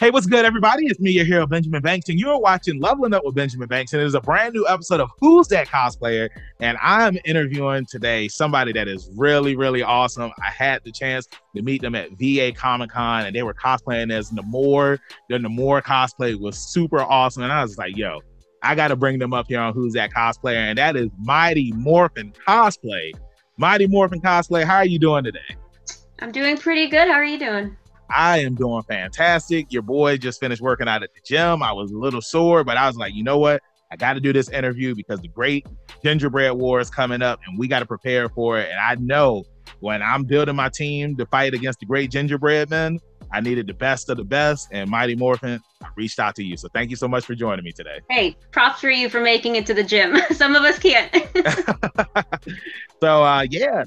Hey, what's good, everybody? It's me, your hero, Benjamin Banks, and you're watching Leveling Up with Benjamin Banks, and it is a brand new episode of Who's That Cosplayer? And I'm interviewing today somebody that is really, really awesome. I had the chance to meet them at VA Comic-Con, and they were cosplaying as Namor. Their Namor cosplay was super awesome, and I was like, yo, I got to bring them up here on Who's That Cosplayer, and that is Mighty Morfin Cosplay. Mighty Morfin Cosplay, how are you doing today? I'm doing pretty good. How are you doing? I am doing fantastic. Your boy just finished working out at the gym. I was a little sore, but I was like, you know what? I got to do this interview because the Great Gingerbread War is coming up and we got to prepare for it. And I know when I'm building my team to fight against the Great Gingerbread Men, I needed the best of the best. And Mighty Morfin, I reached out to you. So thank you so much for joining me today. Hey, props for you for making it to the gym. Some of us can't. Yeah.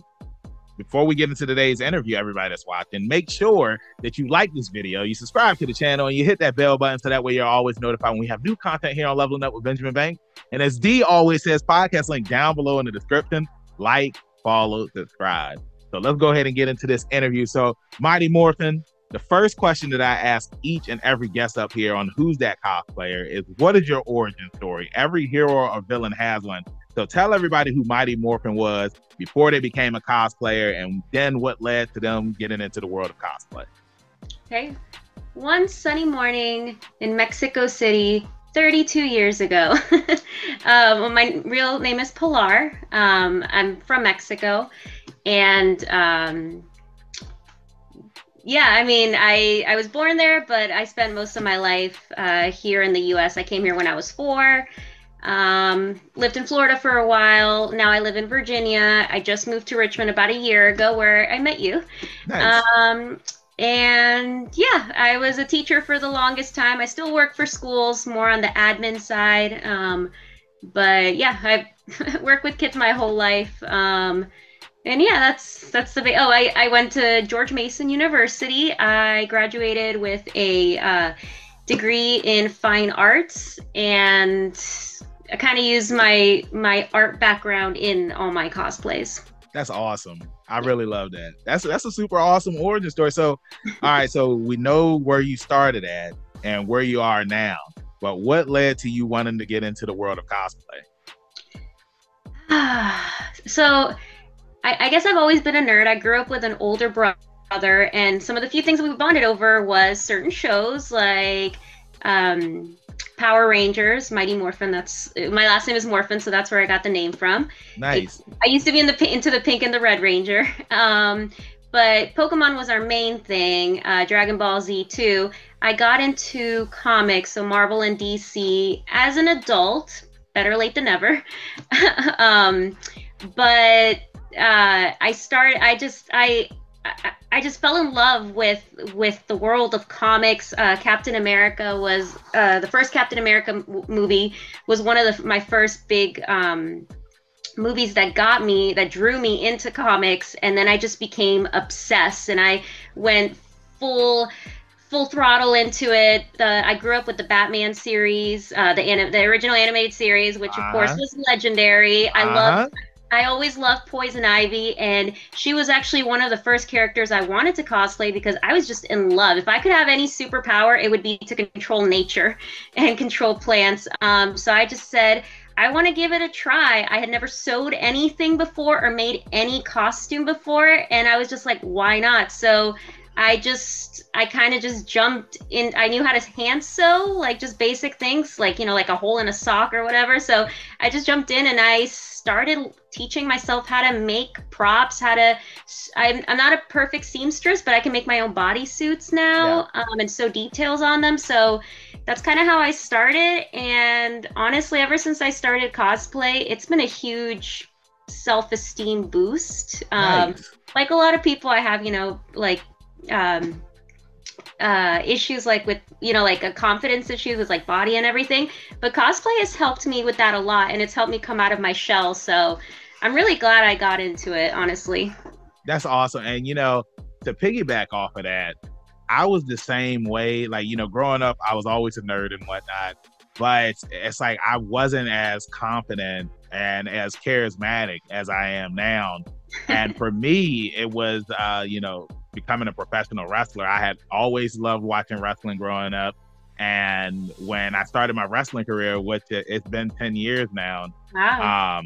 Before we get into today's interview, everybody that's watching, make sure that you like this video, you subscribe to the channel, and you hit that bell button so that way you're always notified when we have new content here on Leveling Up with Benjamin Banks. And as D always says, podcast link down below in the description. Like, follow, subscribe. So let's go ahead and get into this interview. So Mighty Morfin, the first question that I ask each and every guest up here on Who's That Cosplayer is, what is your origin story? Every hero or villain has one. So tell everybody who Mighty Morfin was before they became a cosplayer and then what led to them getting into the world of cosplay. Okay. One sunny morning in Mexico City, 32 years ago. My real name is Pilar. I'm from Mexico. And I was born there, but I spent most of my life here in the US. I came here when I was 4. Lived in Florida for a while. Now I live in Virginia. I just moved to Richmond about a year ago where I met you. Nice. I was a teacher for the longest time. I still work for schools, more on the admin side. I've worked with kids my whole life. That's the I went to George Mason University. I graduated with a degree in fine arts, and I kind of use my art background in all my cosplays. That's awesome. I really love that. That's a super awesome origin story. So, all right, so we know where you started at and where you are now, but what led to you wanting to get into the world of cosplay? So, I guess I've always been a nerd. I grew up with an older brother, and some of the few things we bonded over was certain shows like Power Rangers, Mighty Morphin. That's my last name is Morphin, so that's where I got the name from. Nice. I used to be into the Pink and the Red Ranger, but Pokemon was our main thing. Dragon Ball Z too. I got into comics, so Marvel and DC as an adult. Better late than never. I just fell in love with the world of comics. Captain America was the first Captain America movie was one of my first big movies that drew me into comics, and then I just became obsessed and I went full throttle into it. I grew up with the Batman series, the original animated series, which of course was legendary. I always loved Poison Ivy, and she was actually one of the first characters I wanted to cosplay because I was just in love. If I could have any superpower, it would be to control nature and control plants. So I just said, I want to give it a try. I had never sewed anything before or made any costume before, and I was just like, why not? So I kind of just jumped in. I knew how to hand sew, like just basic things, like, like a hole in a sock or whatever. So I just jumped in and I started teaching myself how to make props, I'm not a perfect seamstress, but I can make my own bodysuits now, and sew details on them. So that's kind of how I started. And honestly, ever since I started cosplay, it's been a huge self-esteem boost. Nice. Like a lot of people, I have, issues like with like a confidence issues with like body and everything, but cosplay has helped me with that a lot, and it's helped me come out of my shell. So I'm really glad I got into it, honestly. That's awesome. And to piggyback off of that, I was the same way. Like, growing up, I was always a nerd and whatnot, but it's like I wasn't as confident and as charismatic as I am now. And for me, it was becoming a professional wrestler. I had always loved watching wrestling growing up. And when I started my wrestling career, which it's been 10 years now, Wow.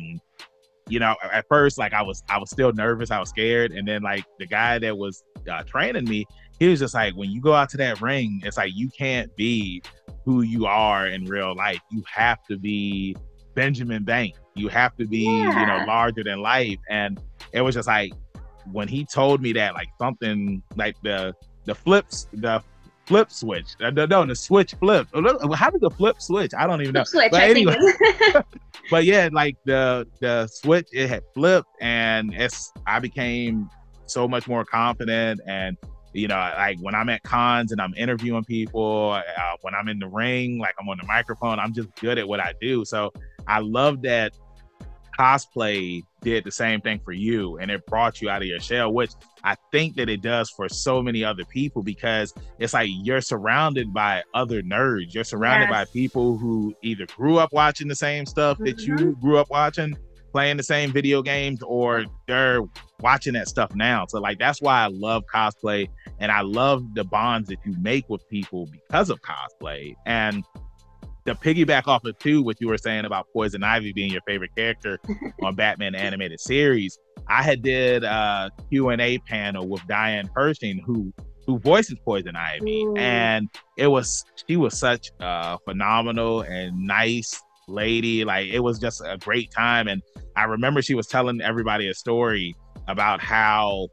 you know, at first, like I was still nervous, I was scared, and then like the guy that was training me, he was just like, when you go out to that ring, it's like you can't be who you are in real life. You have to be Benjamin Bank. You have to be, you know, Yeah. larger than life. And it was just like when he told me that, like something like the flip switch. No, the switch flip. How did the flip switch? I don't even know. Flip switch, But I think. anyway, but yeah, like the switch, it had flipped, and I became so much more confident. And you know, like when I'm at cons and I'm interviewing people, when I'm in the ring, like I'm on the microphone, I'm just good at what I do. So I love that cosplay did the same thing for you, and it brought you out of your shell, which I think that it does for so many other people, because it's like you're surrounded by other nerds. You're surrounded by Yes. people who either grew up watching the same stuff that you grew up watching, playing the same video games, or they're watching that stuff now. So like that's why I love cosplay, and I love the bonds that you make with people because of cosplay. And to piggyback off of too, what you were saying about Poison Ivy being your favorite character on Batman animated series, I had did a Q&A panel with Diane Pershing, who voices Poison Ivy. Ooh. And she was such a phenomenal and nice lady. Like it was just a great time. And I remember she was telling everybody a story about how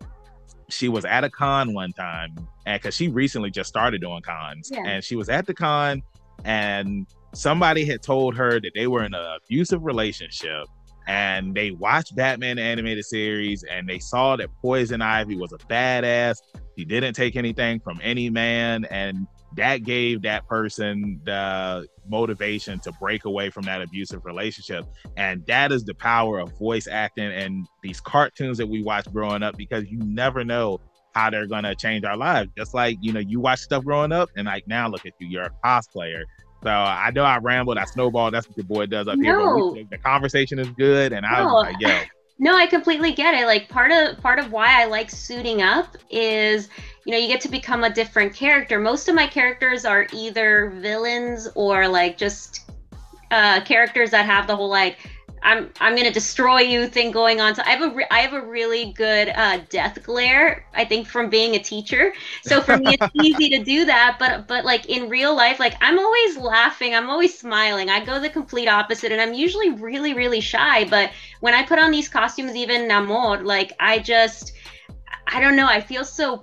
she was at a con one time, and because she recently just started doing cons, and she was at the con, and somebody had told her that they were in an abusive relationship, and they watched Batman the animated series, and they saw that Poison Ivy was a badass. She didn't take anything from any man, and that gave that person the motivation to break away from that abusive relationship. And that is the power of voice acting and these cartoons that we watch growing up, because you never know how they're gonna change our lives. Just like, you know, you watch stuff growing up, and like now look at you, you're a cosplayer. So I know I rambled, I snowballed. That's what your boy does up here. But the conversation is good, and I was like, yo. No, I completely get it. Like part of why I like suiting up is, you know, you get to become a different character. Most of my characters are either villains or like just characters that have the whole like I'm gonna destroy you thing going on. So I have a really good death glare, I think, from being a teacher. So for me, it's easy to do that. But like in real life, like I'm always laughing, I'm always smiling. I go the complete opposite, and I'm usually really, really shy. But when I put on these costumes, even Namor, like I don't know, I feel so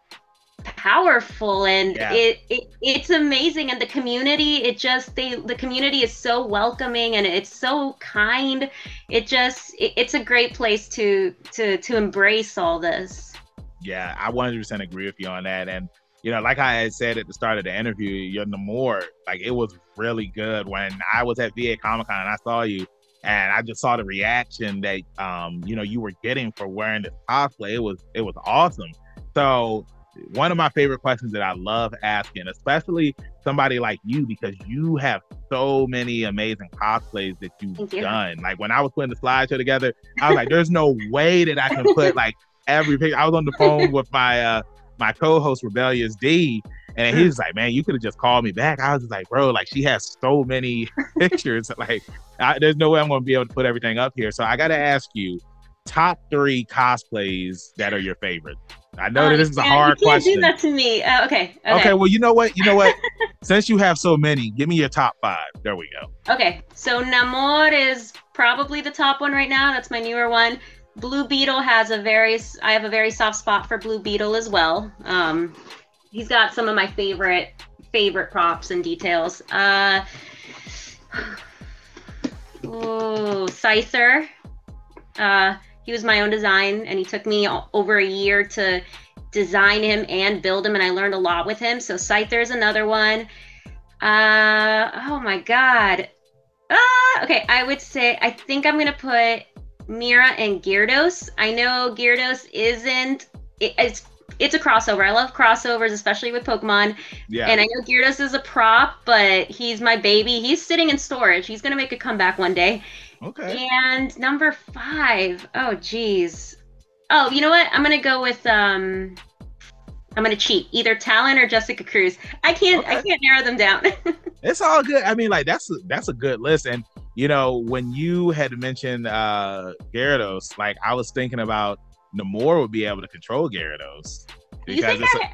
powerful, and it's amazing. And the community, the community is so welcoming, and it's so kind. It's a great place to embrace all this. Yeah, I 100% agree with you on that. And you know, like I had said at the start of the interview, your Namor, like it was really good. When I was at VA Comic Con and I saw you, and I just saw the reaction that you know, you were getting for wearing this cosplay. It was awesome. So one of my favorite questions that I love asking, especially somebody like you, because you have so many amazing cosplays that you've done. Like when I was putting the slideshow together, I was like, there's no way that I can put like every picture. I was on the phone with my my co-host Rebellious D, and he was like, man, you could have just called me back. I was just like, bro, like she has so many pictures. Like there's no way I'm going to be able to put everything up here. So I got to ask you, top 3 cosplays that are your favorite. I know that this is a hard question. You can't do that to me. Okay. Okay. Well, you know what? Since you have so many, give me your top 5. There we go. Okay. So Namor is probably the top one right now. That's my newer one. Blue Beetle I have a very soft spot for Blue Beetle as well. He's got some of my favorite props and details. Scyther. He was my own design, and he took me over a year to design him and build him, and I learned a lot with him. So Scyther is another one. Oh my God. Okay, I think I'm gonna put Mira and Gyarados. I know Gyarados it's a crossover. I love crossovers, especially with Pokemon. Yeah. And I know Gyarados is a prop, but he's my baby. He's sitting in storage. He's gonna make a comeback one day. Okay. And number 5. Oh, geez. Oh, you know what? I'm gonna go with I'm gonna cheat. Either Talon or Jessica Cruz. I can't narrow them down. It's all good. I mean, like that's a good list. And you know, when you had mentioned Gyarados, like I was thinking about Namor would be able to control Gyarados You because think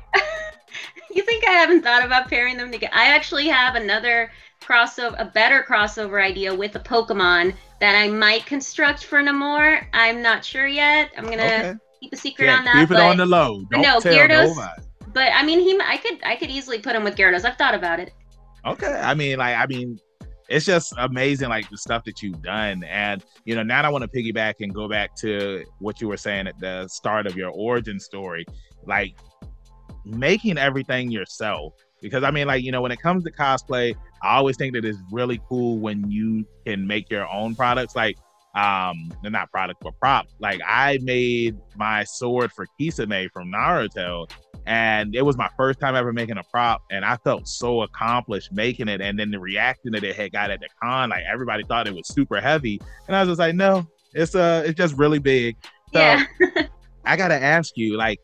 you think I haven't thought about pairing them together? I actually have another crossover, a better crossover idea with a Pokemon that I might construct for Namor. I'm not sure yet. I'm gonna keep a secret on that. Keep it on the low. Don't tell Gyarados, nobody. But I mean, I could easily put him with Gyarados. I've thought about it. Okay. I mean, it's just amazing, like the stuff that you've done. And, you know, now I want to piggyback and go back to what you were saying at the start of your origin story, like making everything yourself. Because I mean, like, you know, when it comes to cosplay, I always think that it's really cool when you can make your own products. Like, not product, but prop. Like I made my sword for Kisame from Naruto, and it was my first time ever making a prop, and I felt so accomplished making it. And then the reaction that it had got at the con, like everybody thought it was super heavy, and I was just like, no, it's just really big. So Yeah. I gotta ask you, like,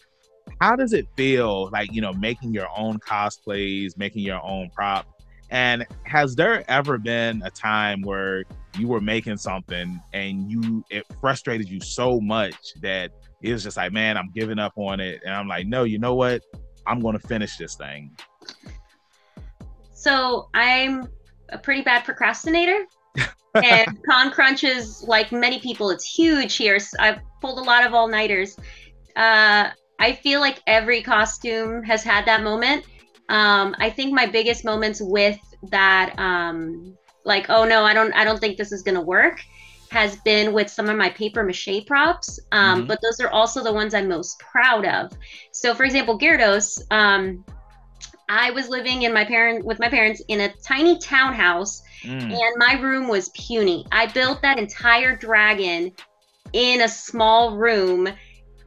how does it feel, like, you know, making your own cosplays, making your own prop? And has there ever been a time where you were making something and it frustrated you so much that it was just like, man, I'm giving up on it, and I'm like, no, you know what? I'm going to finish this thing. So I'm a pretty bad procrastinator. And con crunches, like many people, it's huge here. So I've pulled a lot of all-nighters. I feel like every costume has had that moment. I think my biggest moments with that, like, oh no, I don't think this is gonna work, has been with some of my paper mache props. But those are also the ones I'm most proud of. So for example, Gyarados, I was living with my parents in a tiny townhouse, and my room was puny. I built that entire dragon in a small room,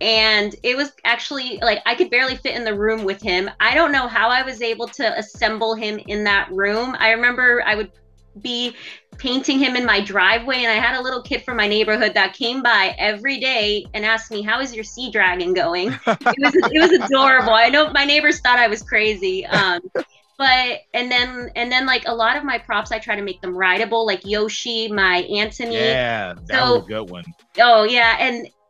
and it was actually like I could barely fit in the room with him. I don't know how I was able to assemble him in that room. I remember I would be painting him in my driveway, and I had a little kid from my neighborhood that came by every day and asked me, how is your sea dragon going? It was adorable. I know my neighbors thought I was crazy. But and then like a lot of my props, I try to make them rideable, like Yoshi, my Antony. Yeah, that was a good one. Oh yeah,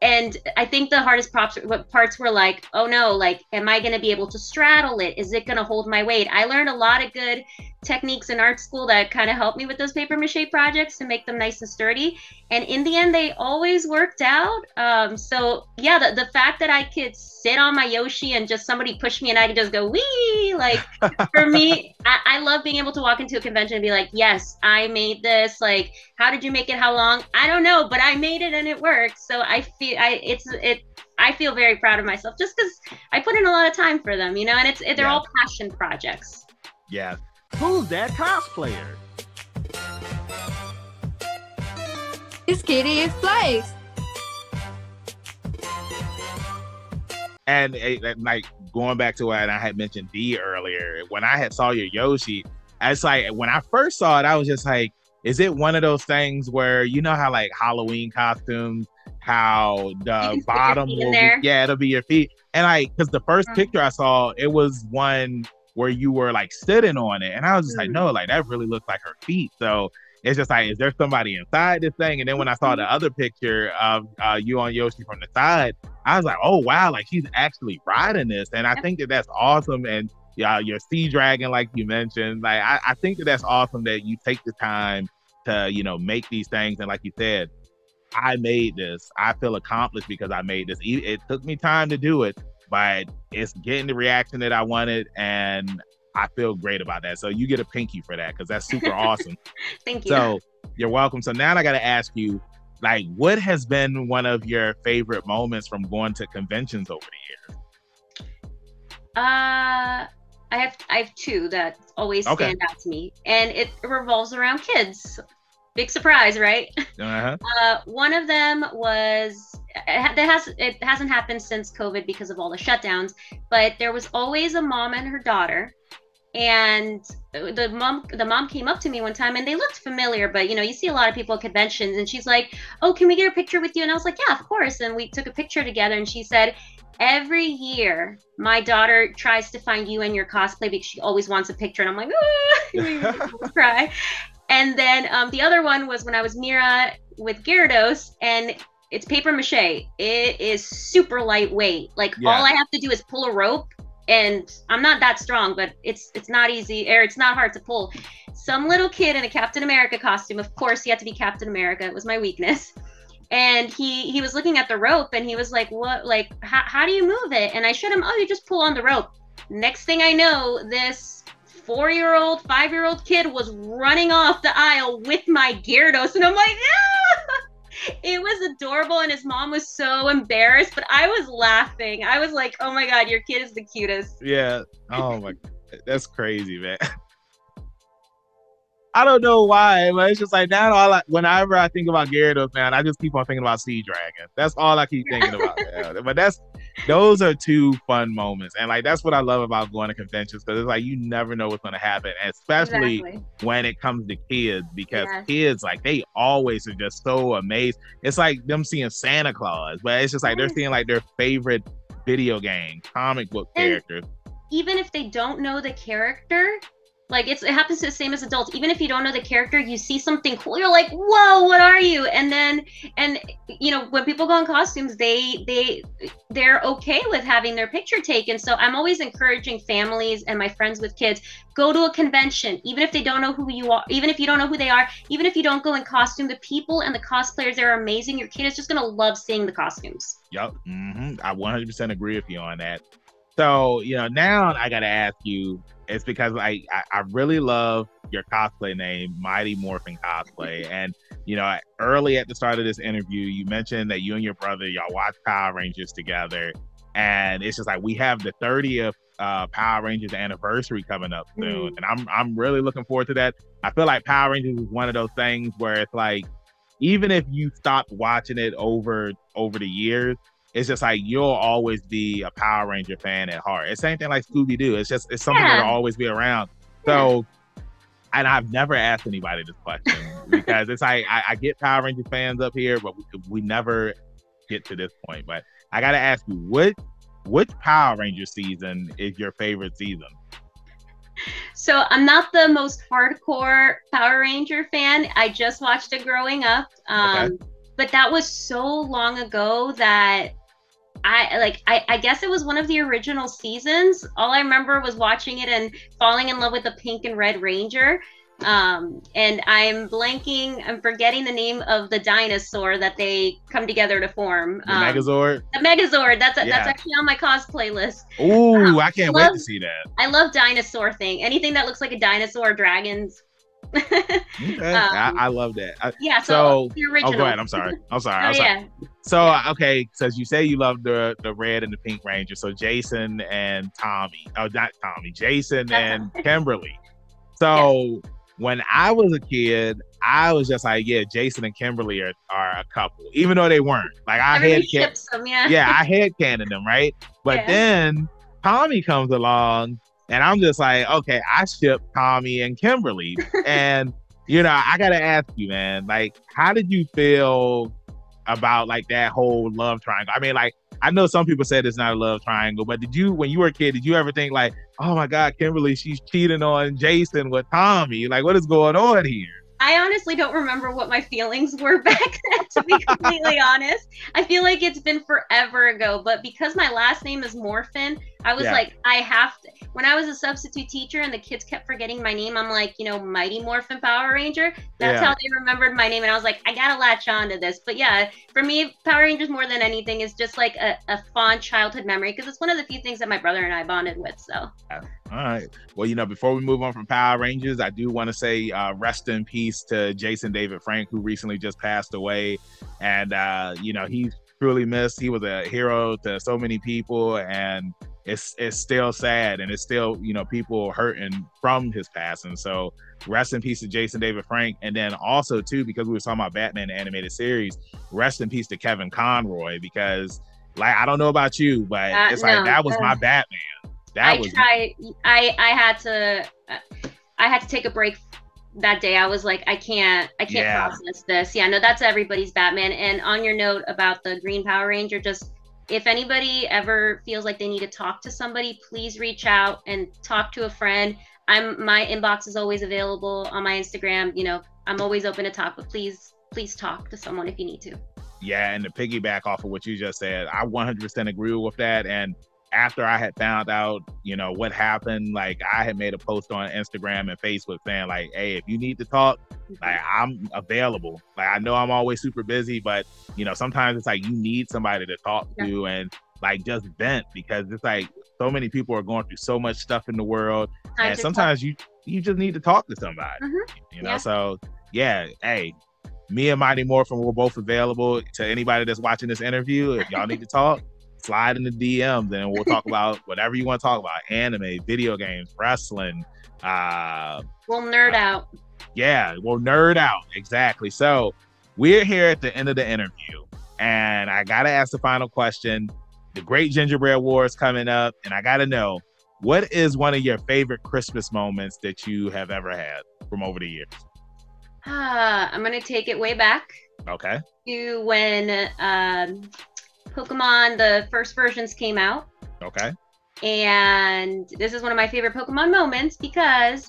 and I think the hardest parts were like, oh no, like, am I going to be able to straddle it? Is it going to hold my weight? I learned a lot of good techniques in art school that kind of helped me with those paper mache projects to make them nice and sturdy. And in the end, they always worked out. So yeah, the fact that I could sit on my Yoshi and just somebody push me and I could just go, wee, like for me, I love being able to walk into a convention and be like, yes, I made this. Like, how did you make it? How long? I don't know, but I made it and it worked. So I feel very proud of myself just because I put in a lot of time for them, you know, and they're all passion projects. Yeah. Who's that cosplayer? It's Kitty in Place. And like going back to what I had mentioned D earlier, when I had saw your Yoshi, it's like when I first saw it, I was just like, is it one of those things where, you know how like Halloween costumes, how the bottom will be, it'll be your feet, and like because the first picture I saw, it was one where you were like sitting on it, and I was just like, no, like that really looks like her feet. So it's just like, is there somebody inside this thing? And then when I saw the other picture of you on Yoshi from the side, I was like, oh wow, like she's actually riding this. And I think that that's awesome. And your sea dragon, like you mentioned, like I think that that's awesome that you take the time to, you know, make these things. And like you said, I made this. I feel accomplished because I made this. It took me time to do it, but it's getting the reaction that I wanted, and I feel great about that. So you get a pinky for that because that's super awesome. Thank you. So you're welcome. So now I got to ask you, like, what has been one of your favorite moments from going to conventions over the years? I have two that always stand out to me, and it revolves around kids. Big surprise, right? One of them was it hasn't happened since COVID because of all the shutdowns, but there was always a mom and her daughter, and the mom came up to me one time, and they looked familiar, but you know, you see a lot of people at conventions, and she's like, oh, can we get a picture with you? And I was like, yeah, of course. And we took a picture together, and she said, every year my daughter tries to find you and your cosplay because she always wants a picture, and I'm like, ah, cry. And then the other one was when I was Mira with Gyarados, and it's paper mache. It is super lightweight. Like all I have to do is pull a rope, and I'm not that strong, but it's not easy, or it's not hard to pull. Some little kid in a Captain America costume, of course he had to be Captain America, it was my weakness. And he was looking at the rope, and he was like, what, like, how do you move it? And I showed him, oh, you just pull on the rope. Next thing I know, this 4-year-old, 5-year-old kid was running off the aisle with my Gyarados, and I'm like, ah! It was adorable, and his mom was so embarrassed, but I was laughing. I was like, oh my God, your kid is the cutest. Yeah. Oh my, that's crazy, man. I don't know why, but it's just like now. Whenever I think about Gyarados, man, I just keep on thinking about Sea Dragon. That's all I keep thinking about. Man. But those are two fun moments, and like that's what I love about going to conventions, because it's like you never know what's going to happen, especially when it comes to kids, because kids, like, they always are just so amazed. It's like them seeing Santa Claus, but it's just like they're seeing like their favorite video game, comic book characters. Even if they don't know the character, like it happens the same as adults. Even if you don't know the character, you see something cool, you're like, whoa, what are you? And you know, when people go in costumes, they're okay with having their picture taken. So I'm always encouraging families and my friends with kids, go to a convention, even if they don't know who you are, even if you don't know who they are, even if you don't go in costume, the people and the cosplayers, they're amazing. Your kid is just gonna love seeing the costumes. Yep. I 100% agree with you on that. So, you know, now I gotta ask you, it's because I really love your cosplay name, Mighty Morfin Cosplay. And, you know, early at the start of this interview, you mentioned that you and your brother, y'all watch Power Rangers together. And it's just like, we have the 30th Power Rangers anniversary coming up soon. And I'm really looking forward to that. I feel like Power Rangers is one of those things where it's like, even if you stopped watching it over the years, it's just like you'll always be a Power Ranger fan at heart. It's the same thing like Scooby-Doo. It's something that'll always be around. So, and I've never asked anybody this question because it's like I get Power Ranger fans up here, but we never get to this point. But I got to ask you, which Power Ranger season is your favorite season? So I'm not the most hardcore Power Ranger fan. I just watched it growing up. But that was so long ago that I guess it was one of the original seasons. All I remember was watching it and falling in love with the pink and red Ranger. And I'm forgetting the name of the dinosaur that they come together to form. The Megazord? The Megazord. That's actually on my cosplay list. Ooh, I can't wait to see that. I love dinosaur thing. Anything that looks like a dinosaur, dragons. I love that. So the original. Oh, go ahead. I'm sorry. So because you say you love the red and the pink Ranger. So Jason and Tommy. Oh, not Tommy. Jason and Kimberly. So when I was a kid, I was just like, yeah, Jason and Kimberly are a couple, even though they weren't. Like I ships them, I headcanoned them, right? But then Tommy comes along. And I'm just like, okay, I ship Tommy and Kimberly. And, you know, I got to ask you, man, like, how did you feel about like that whole love triangle? I mean, like, I know some people said it's not a love triangle, but when you were a kid, did you ever think like, oh my God, Kimberly, she's cheating on Jason with Tommy? Like, what is going on here? I honestly don't remember what my feelings were back then, to be completely honest. I feel like it's been forever ago, but because my last name is Morfin, I was like, I have to. When I was a substitute teacher and the kids kept forgetting my name, I'm like, you know, Mighty Morphin Power Ranger. That's how they remembered my name. And I was like, I got to latch on to this. But yeah, for me, Power Rangers more than anything is just like a fond childhood memory, because it's one of the few things that my brother and I bonded with. So. All right. Well, you know, before we move on from Power Rangers, I do want to say rest in peace to Jason David Frank, who recently just passed away. And, you know, he's truly missed. He was a hero to so many people, and it's still sad, and it's still, you know, people hurting from his passing. So rest in peace to Jason David Frank. And then also too, because we were talking about Batman the animated series, rest in peace to Kevin Conroy, because like, I don't know about you, but it's like, that was my Batman. I had to take a break that day. I was like, I can't process this. Yeah, no, that's everybody's Batman. And on your note about the Green Power Ranger, just if anybody ever feels like they need to talk to somebody, please reach out and talk to a friend. My inbox is always available on my Instagram. You know, I'm always open to talk, but please talk to someone if you need to. Yeah, and to piggyback off of what you just said, I 100% agree with that. And after I had found out, you know, what happened, like I had made a post on Instagram and Facebook saying like, hey, if you need to talk, like I'm available. Like I know I'm always super busy, but you know, sometimes it's like you need somebody to talk to and like just vent, because it's like so many people are going through so much stuff in the world, and sometimes you just need to talk to somebody. You know, so yeah, hey, me and Mighty Morfin were both available to anybody that's watching this interview. If y'all need to talk, slide in the DMs and we'll talk about whatever you want to talk about. Anime, video games, wrestling. We'll nerd out. Yeah, we'll nerd out. Exactly. So we're here at the end of the interview, and I got to ask the final question. The Great Gingerbread War is coming up, and I got to know, what is one of your favorite Christmas moments that you have ever had from over the years? I'm going to take it way back. Okay. To when Pokemon, the first versions came out. Okay. And this is one of my favorite Pokemon moments because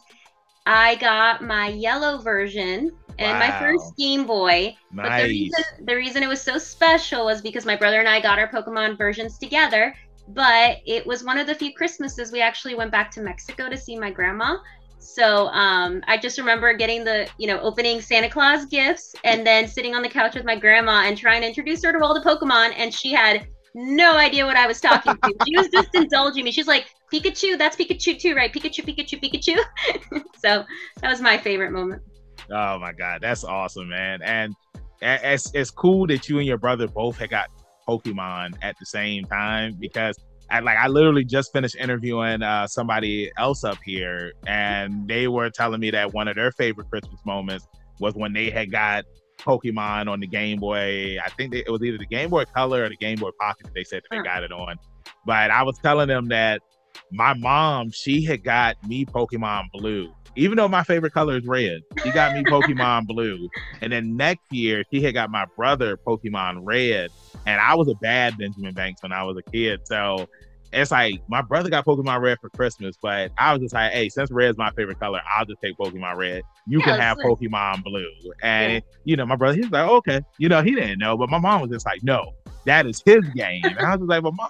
I got my yellow version and my first Game Boy. Nice. But the reason it was so special was because my brother and I got our Pokemon versions together. But it was one of the few Christmases we actually went back to Mexico to see my grandma. So I just remember getting the, you know, opening Santa Claus gifts and then sitting on the couch with my grandma and trying to introduce her to all the Pokemon. And she had no idea what I was talking to. She was just indulging me. She's like, Pikachu, that's Pikachu too, right? Pikachu, Pikachu, Pikachu. So that was my favorite moment. Oh my God, that's awesome, man. And it's cool that you and your brother both had got Pokemon at the same time, because I literally just finished interviewing somebody else up here, and they were telling me that one of their favorite Christmas moments was when they had got Pokemon on the Game Boy. I think it was either the Game Boy Color or the Game Boy Pocket. They said that they got it on. But I was telling them that my mom, she had got me Pokemon Blue. Even though my favorite color is red, she got me Pokemon Blue. And then next year, she had got my brother Pokemon Red. And I was a bad Benjamin Banks when I was a kid. So it's like, my brother got Pokemon Red for Christmas, but I was just like, hey, since red's my favorite color, I'll just take Pokemon Red. You can have Pokemon Blue. And, you know, my brother, he's like, okay. You know, he didn't know, but my mom was just like, no, that is his game. And I was just like, well, mom,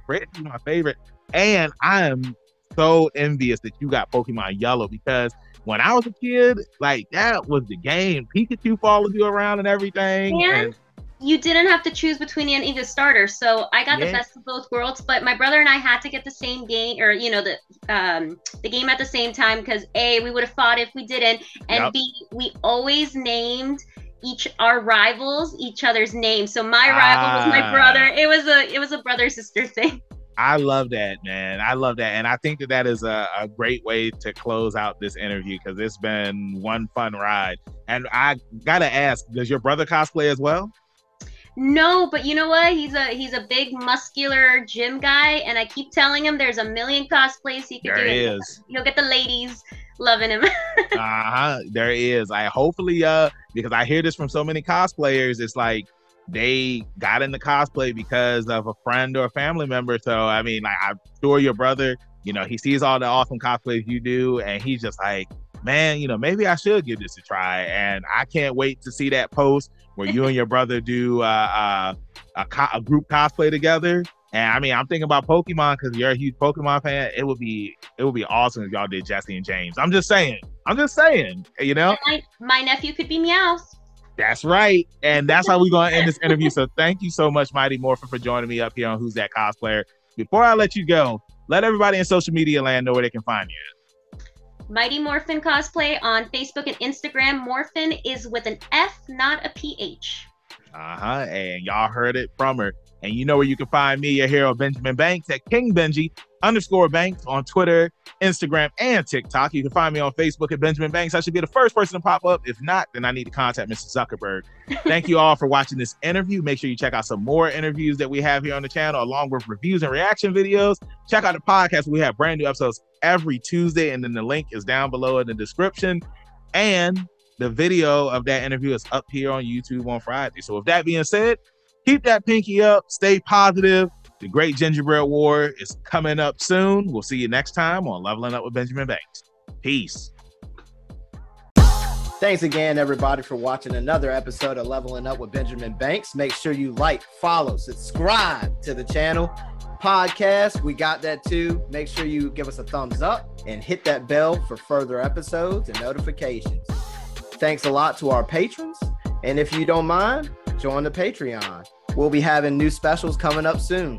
red is my favorite. And I am so envious that you got Pokemon Yellow, because when I was a kid, like, that was the game. Pikachu followed you around and everything. And you didn't have to choose between any of the starters. So I got the best of both worlds, but my brother and I had to get the same game, or, you know, the game at the same time, because A, we would have fought if we didn't, and B, we always named our rivals each other's names. So my rival was my brother. It was a brother sister thing. I love that, man. I love that. And I think that is a great way to close out this interview, because it's been one fun ride. And I gotta ask, does your brother cosplay as well? No, but you know what? He's a big muscular gym guy, and I keep telling him there's a million cosplays he could do. There is. You'll get the ladies loving him. There is. I hopefully because I hear this from so many cosplayers, it's like they got into cosplay because of a friend or a family member. So I mean, like, I'm sure your brother, you know, he sees all the awesome cosplays you do, and he's just like, man, you know, maybe I should give this a try. And I can't wait to see that post where you and your brother do a group cosplay together. And I mean, I'm thinking about Pokemon, because you're a huge Pokemon fan. It would be awesome if y'all did Jesse and James. I'm just saying, you know. My nephew could be Meowth. That's right. And that's how we're going to end this interview. So thank you so much, Mighty Morfin, for joining me up here on Who's That Cosplayer. Before I let you go, let everybody in social media land know where they can find you. Mighty Morfin Cosplay on Facebook and Instagram. Morfin is with an F, not a PH. And y'all heard it from her. And you know where you can find me, your hero, Benjamin Banks, at KingBenji_Banks on Twitter, Instagram, and TikTok. You can find me on Facebook at Benjamin Banks. I should be the first person to pop up. If not, then I need to contact Mr. Zuckerberg. Thank you all for watching this interview. Make sure you check out some more interviews that we have here on the channel, along with reviews and reaction videos. Check out the podcast. We have brand new episodes every Tuesday, and then the link is down below in the description. And the video of that interview is up here on YouTube on Friday. So with that being said, Keep that pinky up. Stay positive. The Great Gingerbread War is coming up soon. We'll see you next time on Leveling Up with Benjamin Banks. Peace. Thanks again, everybody, for watching another episode of Leveling Up with Benjamin Banks. Make sure you like, follow, subscribe to the channel. Podcast, we got that too. Make sure you give us a thumbs up and hit that bell for further episodes and notifications. Thanks a lot to our patrons. And if you don't mind, join the Patreon. We'll be having new specials coming up soon.